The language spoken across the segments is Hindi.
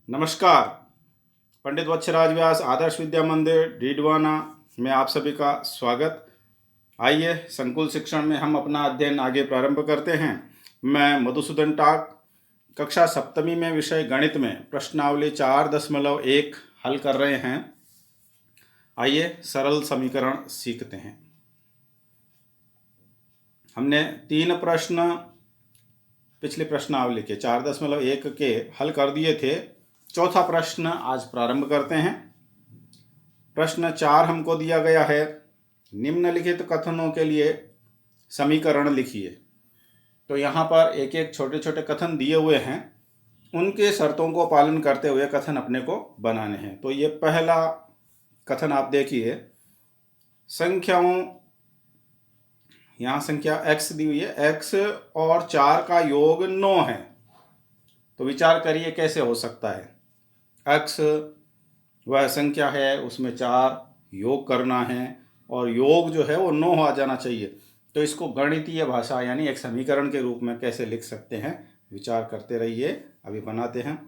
नमस्कार। पंडित वत्सराज व्यास आदर्श विद्या मंदिर डीडवाना में आप सभी का स्वागत। आइए संकुल शिक्षण में हम अपना अध्ययन आगे प्रारंभ करते हैं। मैं मधुसूदन टाक कक्षा सप्तमी में विषय गणित में प्रश्नावली 4.1 हल कर रहे हैं। आइए सरल समीकरण सीखते हैं। हमने 3 प्रश्न पिछले प्रश्नावली के 4.1 के हल कर दिए थे। चौथा प्रश्न आज प्रारंभ करते हैं। प्रश्न 4 हमको दिया गया है, निम्नलिखित कथनों के लिए समीकरण लिखिए। तो यहाँ पर एक एक छोटे छोटे कथन दिए हुए हैं, उनके शर्तों को पालन करते हुए कथन अपने को बनाने हैं। तो ये पहला कथन आप देखिए, संख्याओं, यहाँ संख्या x दी हुई है, x और 4 का योग 9 है। तो विचार करिए कैसे हो सकता है। x वह संख्या है, उसमें 4 योग करना है और योग जो है वो 9 आ जाना चाहिए। तो इसको गणितीय भाषा यानी एक समीकरण के रूप में कैसे लिख सकते हैं, विचार करते रहिए, अभी बनाते हैं।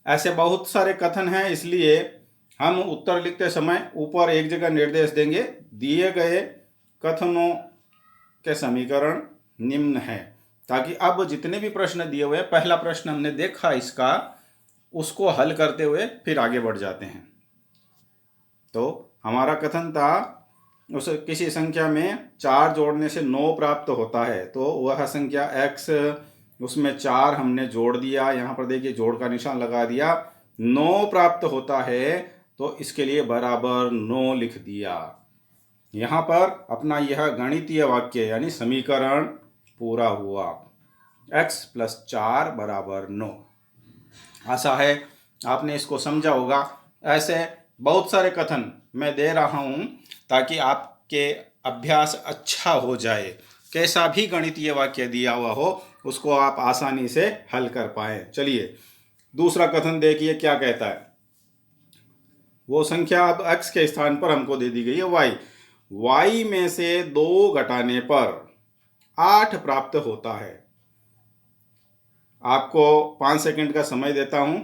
ऐसे बहुत सारे कथन हैं, इसलिए हम उत्तर लिखते समय ऊपर एक जगह निर्देश देंगे, दिए गए कथनों के समीकरण निम्न है, ताकि अब जितने भी प्रश्न दिए हुए, पहला प्रश्न हमने देखा इसका, उसको हल करते हुए फिर आगे बढ़ जाते हैं। तो हमारा कथन था, उस किसी संख्या में 4 जोड़ने से 9 प्राप्त होता है। तो वह संख्या x, उसमें 4 हमने जोड़ दिया, यहाँ पर देखिए जोड़ का निशान लगा दिया, 9 प्राप्त होता है। तो इसके लिए बराबर 9 लिख दिया। यहाँ पर अपना यह गणितीय वाक्य यानी समीकरण पूरा हुआ। x + 4 = 9। आशा है आपने इसको समझा होगा। ऐसे बहुत सारे कथन मैं दे रहा हूँ ताकि आपके अभ्यास अच्छा हो जाए। कैसा भी गणितीय वाक्य दिया हुआ हो उसको आप आसानी से हल कर पाए। चलिए दूसरा कथन देखिए क्या कहता है। वो संख्या अब x के स्थान पर हमको दे दी गई है y। y में से 2 घटाने पर 8 प्राप्त होता है। आपको 5 सेकंड का समय देता हूं,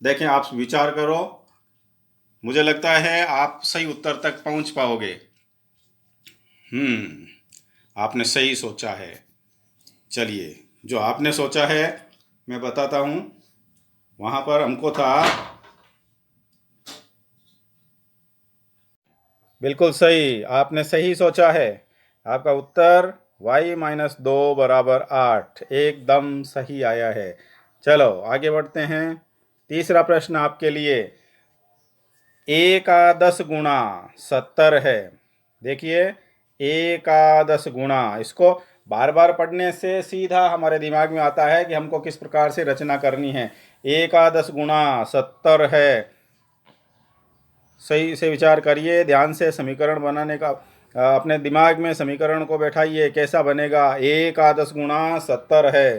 देखें, आप विचार करो। मुझे लगता है आप सही उत्तर तक पहुंच पाओगे। आपने सही सोचा है। चलिए, जो आपने सोचा है मैं बताता हूं। वहां पर हमको था, बिल्कुल सही, आपने सही सोचा है। आपका उत्तर y - 2 = 8 एकदम सही आया है। चलो आगे बढ़ते हैं। तीसरा प्रश्न आपके लिए, a का 10 गुणा 70 है। देखिए a का 10 गुणा, इसको बार बार पढ़ने से सीधा हमारे दिमाग में आता है कि हमको किस प्रकार से रचना करनी है। a का 10 गुणा 70 है। सही से विचार करिए, ध्यान से समीकरण बनाने का अपने दिमाग में समीकरण को बैठाइए, कैसा बनेगा। a का 10 गुणा 70 है।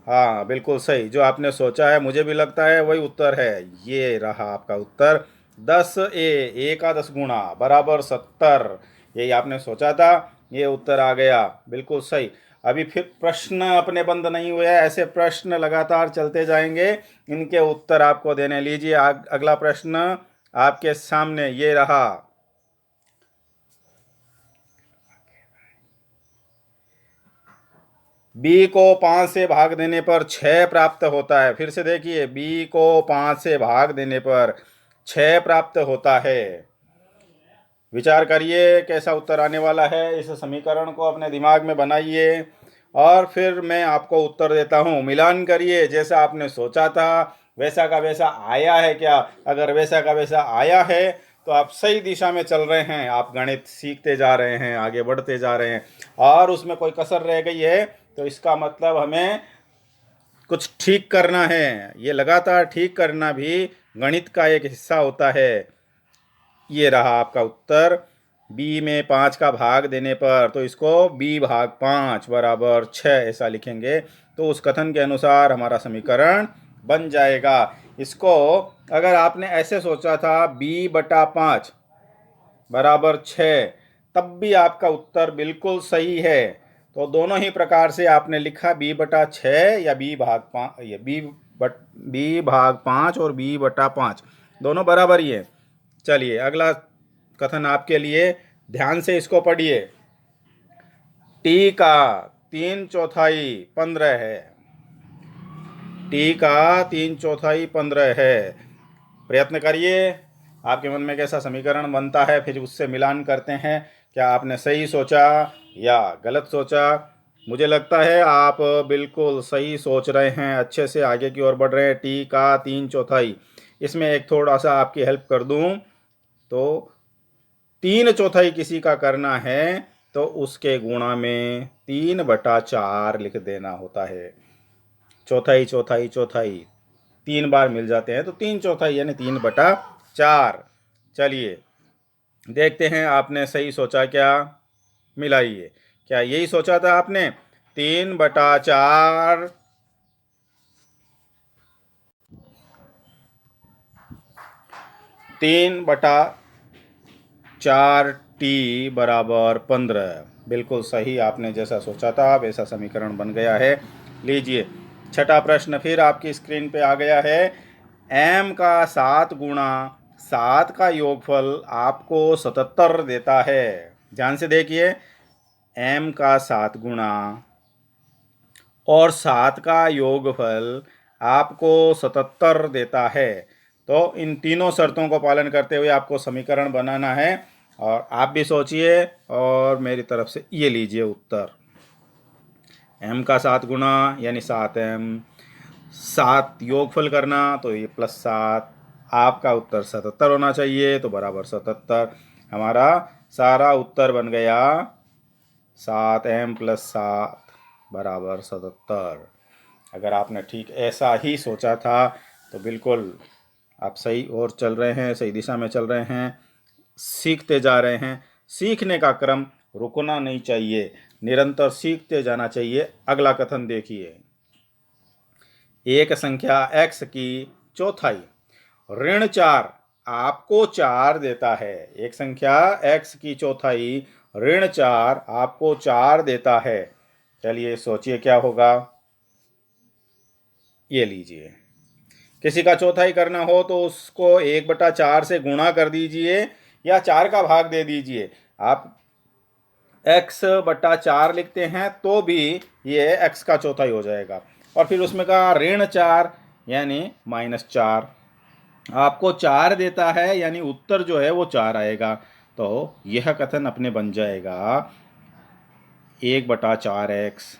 हाँ बिल्कुल सही, जो आपने सोचा है मुझे भी लगता है वही उत्तर है। ये रहा आपका उत्तर, 10a का 10 गुणा बराबर 70। यही आपने सोचा था, ये उत्तर आ गया, बिल्कुल सही। अभी फिर प्रश्न अपने बंद नहीं हुए हैं, ऐसे प्रश्न लगातार चलते जाएंगे, इनके उत्तर आपको देने। लीजिए अगला प्रश्न आपके सामने ये रहा। b को 5 से भाग देने पर 6 प्राप्त होता है। फिर से देखिए, b को 5 से भाग देने पर 6 प्राप्त होता है। विचार करिए कैसा उत्तर आने वाला है। इस समीकरण को अपने दिमाग में बनाइए और फिर मैं आपको उत्तर देता हूँ। मिलान करिए, जैसा आपने सोचा था वैसा का वैसा आया है क्या। अगर वैसा का वैसा आया है तो आप सही दिशा में चल रहे हैं, आप गणित सीखते जा रहे हैं, आगे बढ़ते जा रहे हैं। और उसमें कोई कसर रह गई है तो इसका मतलब हमें कुछ ठीक करना है। ये लगातार ठीक करना भी गणित का एक हिस्सा होता है। ये रहा आपका उत्तर, b में 5 का भाग देने पर, तो इसको b/5 = 6 ऐसा लिखेंगे। तो उस कथन के अनुसार हमारा समीकरण बन जाएगा। इसको अगर आपने ऐसे सोचा था b/5 = 6, तब भी आपका उत्तर बिल्कुल सही है। तो दोनों ही प्रकार से आपने लिखा b/6 या b/5, ये b/5 और b/5 दोनों बराबर ही है। चलिए अगला कथन आपके लिए, ध्यान से इसको पढ़िए। t का 3/4 15 है। t का 3/4 15 है। प्रयत्न करिए, आपके मन में कैसा समीकरण बनता है, फिर उससे मिलान करते हैं। क्या आपने सही सोचा या गलत सोचा? मुझे लगता है आप बिल्कुल सही सोच रहे हैं, अच्छे से आगे की ओर बढ़ रहे हैं। टी का 3/4, इसमें एक थोड़ा सा आपकी हेल्प कर दूं तो 3/4 किसी का करना है तो उसके गुणा में 3/4 लिख देना होता है। चौथाई चौथाई चौथाई 3 बार मिल जाते हैं तो 3/4 यानी 3/4। चलिए देखते हैं आपने सही सोचा क्या, मिलाइए। क्या यही सोचा था आपने? 3/4 3/4t बराबर 15। बिल्कुल सही, आपने जैसा सोचा था वैसा समीकरण बन गया है। लीजिए छठा प्रश्न फिर आपकी स्क्रीन पे आ गया है। m का 7 गुणा 7 का योगफल आपको 77 देता है। ध्यान से देखिए, m का 7 गुणा और 7 का योगफल आपको 77 देता है। तो इन तीनों शर्तों को पालन करते हुए आपको समीकरण बनाना है, और आप भी सोचिए और मेरी तरफ से ये लीजिए उत्तर। m का 7 गुणा यानी 7m, 7 योगफल करना तो ये +7, आपका उत्तर 77 होना चाहिए, तो बराबर 77। हमारा सारा उत्तर बन गया 7m + 7 बराबर 77। अगर आपने ठीक ऐसा ही सोचा था तो बिल्कुल आप सही और चल रहे हैं, सही दिशा में चल रहे हैं, सीखते जा रहे हैं। सीखने का क्रम रुकना नहीं चाहिए, निरंतर सीखते जाना चाहिए। अगला कथन देखिए। एक संख्या x की चौथाई ऋण 4 आपको 4 देता है। एक संख्या x की चौथाई ऋण 4 आपको 4 देता है। चलिए सोचिए क्या होगा। ये लीजिए, किसी का चौथाई करना हो तो उसको 1/4 से गुणा कर दीजिए या 4 का भाग दे दीजिए। आप x/4 लिखते हैं तो भी ये x का चौथाई हो जाएगा, और फिर उसमें का ऋण 4 यानी -4 आपको 4 देता है, यानी उत्तर जो है वो 4 आएगा। तो यह कथन अपने बन जाएगा 1/4x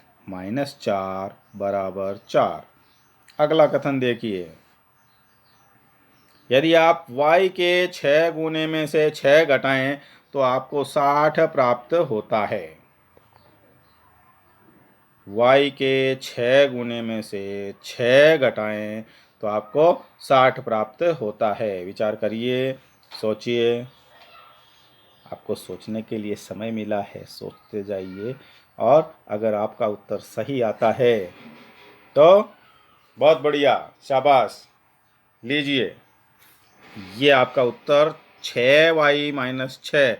- 4 बराबर 4। अगला कथन देखिए। यदि आप y के 6 गुने में से 6 घटाएं तो आपको 60 प्राप्त होता है। y के 6 गुने में से 6 घटाएं तो आपको 60 प्राप्त होता है। विचार करिए, सोचिए, आपको सोचने के लिए समय मिला है, सोचते जाइए, और अगर आपका उत्तर सही आता है तो बहुत बढ़िया, शाबाश। लीजिए, ये आपका उत्तर 6y - 6,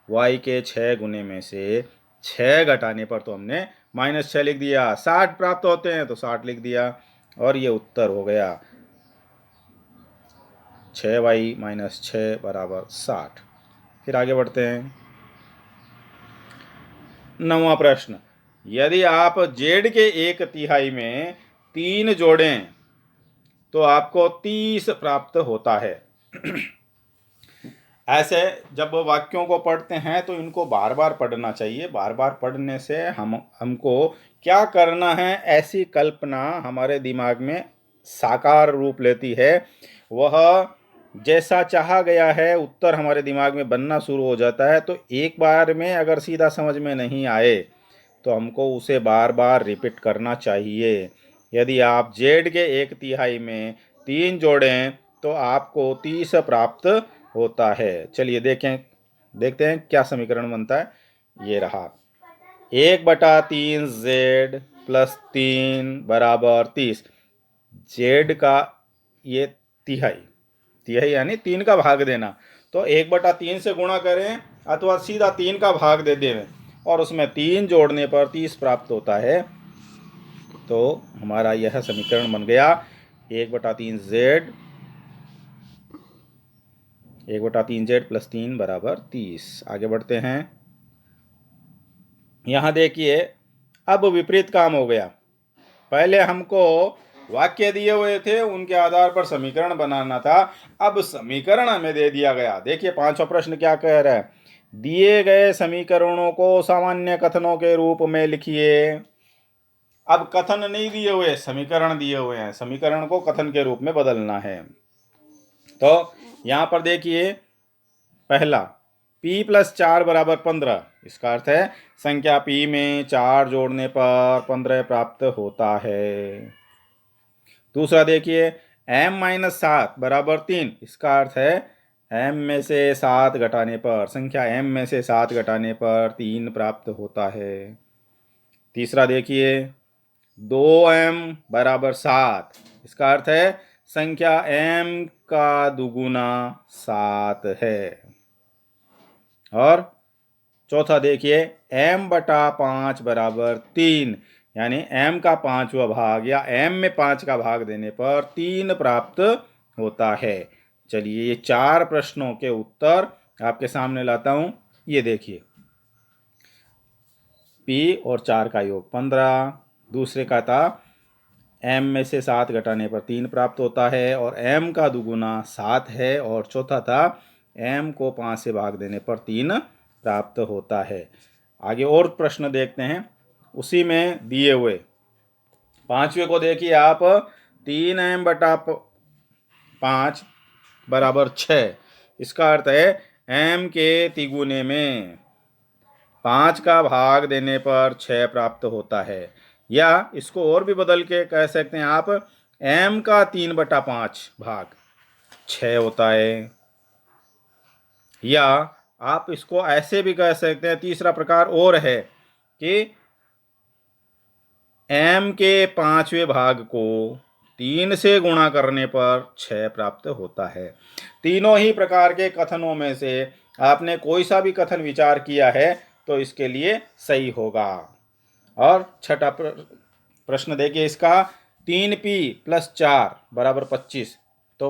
y के 6 गुने में से 6 घटाने पर तो हमने -6 लिख दिया। 60 प्राप्त होते हैं तो 60 लिख दिया, और ये उत्तर हो गया 6y - 6 बराबर 60। फिर आगे बढ़ते हैं। 9वां प्रश्न। यदि आप z के 1/3 में 3 जोड़ें तो आपको 30 प्राप्त होता है। ऐसे जब वाक्यों को पढ़ते हैं तो इनको बार बार पढ़ना चाहिए। बार बार पढ़ने से हमको क्या करना है, ऐसी कल्पना हमारे दिमाग में साकार रूप लेती है। वह जैसा चाहा गया है उत्तर हमारे दिमाग में बनना शुरू हो जाता है। तो एक बार में अगर सीधा समझ में नहीं आए तो हमको उसे बार बार रिपीट करना चाहिए। यदि आप z के 1/3 में 3 जोड़ें तो आपको 30 प्राप्त होता है। चलिए देखते हैं क्या समीकरण बनता है। ये रहा 1/3 z + 3 बराबर 30। z का ये तिहाई यानी 3 का भाग देना, तो 1/3 से गुणा करें अथवा सीधा 3 का भाग दे दें। और उसमें 3 जोड़ने पर 30 प्राप्त होता है। तो हमारा यह समीकरण बन गया 1/3z 1/3z प्लस 3 बराबर 30। आगे बढ़ते हैं। यहाँ देखिए, अब विपरीत काम हो गया। पहले हमको वाक्य दिए हुए थे, उनके आधार पर समीकरण बनाना था। अब समीकरण हमें दे दिया गया। देखिए 5वां प्रश्न क्या कह रहा है, दिए गए समीकरणों को सामान्य कथनों के रूप में लिखिए। अब कथन नहीं दिए हुए, समीकरण दिए हुए हैं। समीकरण को कथन के रूप में बदलना है। तो यहां पर देखिए, पहला p प्लस 4 बराबर 15। इसका अर्थ है संख्या p में 4 जोड़ने पर 15 प्राप्त होता है। दूसरा देखिए, m माइनस 7 बराबर 3। इसका अर्थ है m में से 7 घटाने पर, संख्या m में से 7 घटाने पर 3 प्राप्त होता है। तीसरा देखिए, 2m बराबर 7। इसका अर्थ है संख्या m का दुगुना 7 है। और चौथा देखिए, m/5 बराबर 3, यानी m का 5वां भाग या m में 5 का भाग देने पर 3 प्राप्त होता है। चलिए ये 4 प्रश्नों के उत्तर आपके सामने लाता हूं। ये देखिए, p और 4 का योग 15, दूसरे का था m में से 7 घटाने पर 3 प्राप्त होता है और m का दुगुना 7 है, और चौथा था m को 5 से भाग देने पर 3 प्राप्त होता है। आगे और प्रश्न देखते हैं उसी में दिए हुए। 5वें को देखिए आप, 3m/5 बराबर 6। इसका अर्थ है m के तिगुने में 5 का भाग देने पर 6 प्राप्त होता है। या इसको और भी बदल के कह सकते हैं आप, m का 3/5 भाग 6 होता है। या आप इसको ऐसे भी कह सकते हैं, तीसरा प्रकार और है कि m के 5वें भाग को 3 से गुणा करने पर 6 प्राप्त होता है। तीनों ही प्रकार के कथनों में से आपने कोई सा भी कथन विचार किया है तो इसके लिए सही होगा। और छठा प्रश्न देखिए इसका, 3p प्लस 4 बराबर 25। तो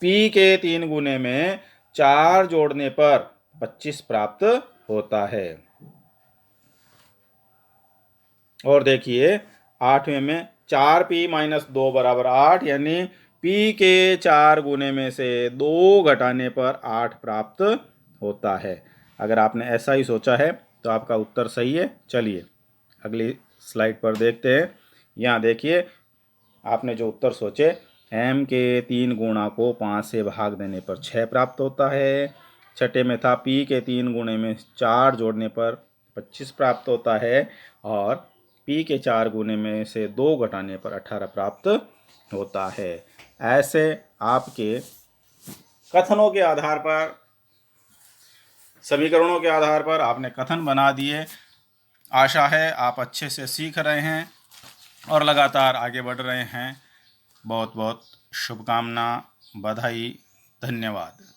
p के 3 गुने में 4 जोड़ने पर 25 प्राप्त होता है। और देखिए 8वें में, 4p माइनस 2 बराबर 8, यानी p के 4 गुने में से 2 घटाने पर 8 प्राप्त होता है। अगर आपने ऐसा ही सोचा है तो आपका उत्तर सही है। चलिए अगली स्लाइड पर देखते हैं। यहाँ देखिए, आपने जो उत्तर सोचे, m के 3 गुणा को 5 से भाग देने पर 6 प्राप्त होता है। छठे में था p के 3 गुणे में 4 जोड़ने पर 25 प्राप्त होता है, और p के 4 गुणे में से 2 घटाने पर 18 प्राप्त होता है। ऐसे आपके कथनों के आधार पर, समीकरणों के आधार पर आपने कथन बना दिए। आशा है आप अच्छे से सीख रहे हैं और लगातार आगे बढ़ रहे हैं। बहुत बहुत शुभकामना, बधाई, धन्यवाद।